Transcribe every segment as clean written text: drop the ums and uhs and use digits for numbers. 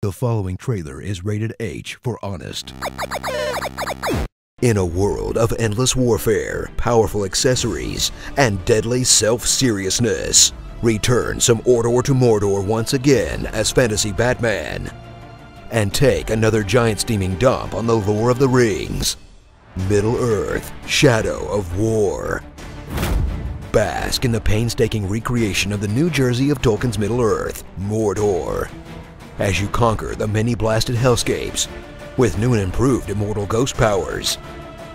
The following trailer is rated H for honest. In a world of endless warfare, powerful accessories, and deadly self-seriousness, return some Order to Mordor once again as Fantasy Batman. And take another giant steaming dump on the lore of the rings. Middle-earth, Shadow of War. Bask in the painstaking recreation of the New Jersey of Tolkien's Middle-earth, Mordor, as you conquer the many blasted hellscapes with new and improved immortal ghost powers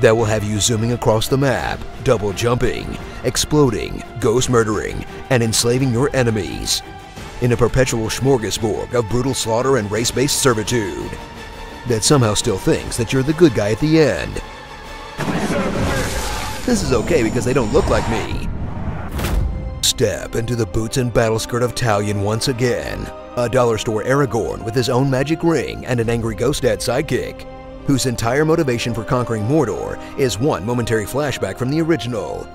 that will have you zooming across the map, double jumping, exploding, ghost murdering, and enslaving your enemies in a perpetual smorgasbord of brutal slaughter and race-based servitude that somehow still thinks that you're the good guy at the end. This is okay because they don't look like me. Step into the boots and battle skirt of Talion once again, a dollar store Aragorn with his own magic ring and an angry ghost dad sidekick, whose entire motivation for conquering Mordor is one momentary flashback from the original.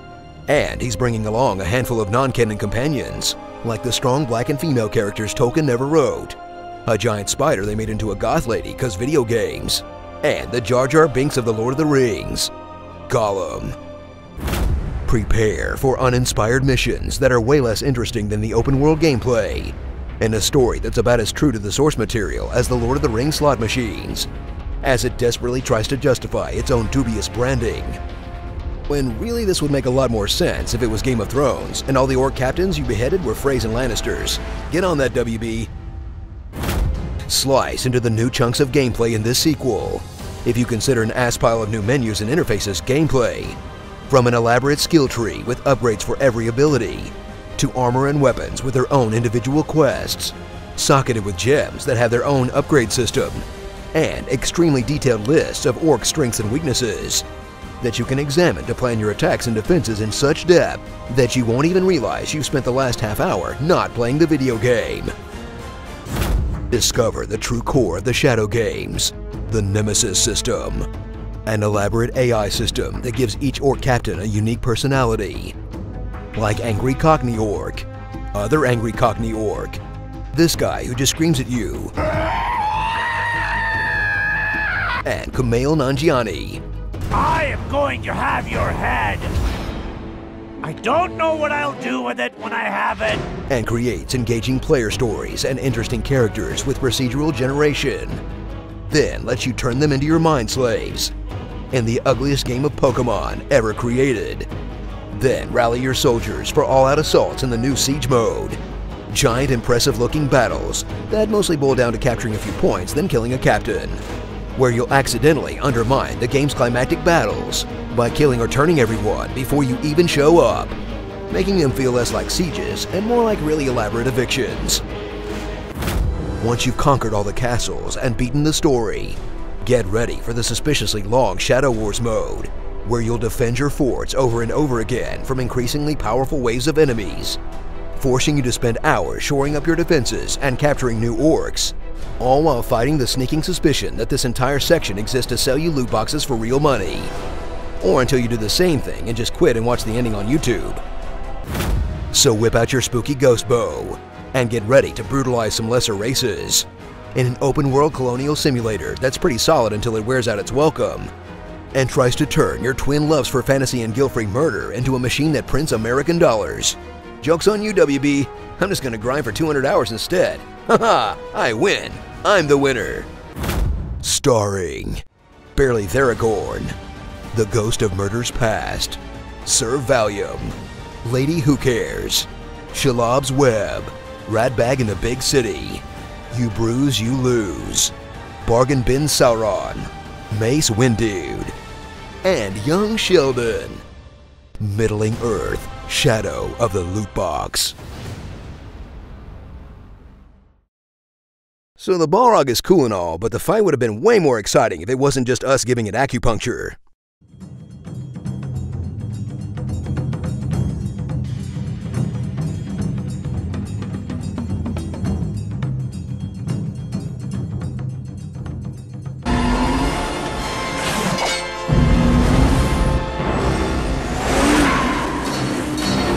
And he's bringing along a handful of non-canon companions, like the strong black and female characters Tolkien never wrote, a giant spider they made into a goth lady 'cause video games, and the Jar Jar Binks of the Lord of the Rings, Gollum. Prepare for uninspired missions that are way less interesting than the open-world gameplay, and a story that's about as true to the source material as the Lord of the Rings slot machines, as it desperately tries to justify its own dubious branding. When really this would make a lot more sense if it was Game of Thrones and all the orc captains you beheaded were Freys and Lannisters. Get on that, WB. Slice into the new chunks of gameplay in this sequel, if you consider an ass pile of new menus and interfaces gameplay. From an elaborate skill tree with upgrades for every ability, to armor and weapons with their own individual quests, socketed with gems that have their own upgrade system, and extremely detailed lists of orc strengths and weaknesses that you can examine to plan your attacks and defenses in such depth that you won't even realize you've spent the last half hour not playing the video game. Discover the true core of the Shadow games, the Nemesis system, an elaborate AI system that gives each orc captain a unique personality, like Angry Cockney Orc, other Angry Cockney Orc, this guy who just screams at you, and Kumail Nanjiani. I am going to have your head! I don't know what I'll do with it when I have it! And creates engaging player stories and interesting characters with procedural generation. Then lets you turn them into your mind slaves in the ugliest game of Pokemon ever created. Then rally your soldiers for all-out assaults in the new Siege mode. Giant, impressive-looking battles that mostly boil down to capturing a few points, then killing a captain, where you'll accidentally undermine the game's climactic battles by killing or turning everyone before you even show up, making them feel less like sieges and more like really elaborate evictions. Once you've conquered all the castles and beaten the story, get ready for the suspiciously long Shadow Wars mode, where you'll defend your forts over and over again from increasingly powerful waves of enemies, forcing you to spend hours shoring up your defenses and capturing new orcs, all while fighting the sneaking suspicion that this entire section exists to sell you loot boxes for real money. Or until you do the same thing and just quit and watch the ending on YouTube. So whip out your spooky ghost bow and get ready to brutalize some lesser races in an open-world colonial simulator that's pretty solid until it wears out its welcome and tries to turn your twin loves for fantasy and guilt-free murder into a machine that prints American dollars. Joke's on you, WB. I'm just gonna grind for 200 hours instead. Haha, I win. I'm the winner. Starring Barely Theragorn, the Ghost of Murder's Past, Sir Valium, Lady Who Cares, Shalob's Web, Ratbag in the Big City, You Bruise, You Lose, Bargain Bin Sauron, Mace Windude, and Young Sheldon. Middling Earth, Shadow of the Loot Box. So the Balrog is cool and all, but the fight would have been way more exciting if it wasn't just us giving it acupuncture.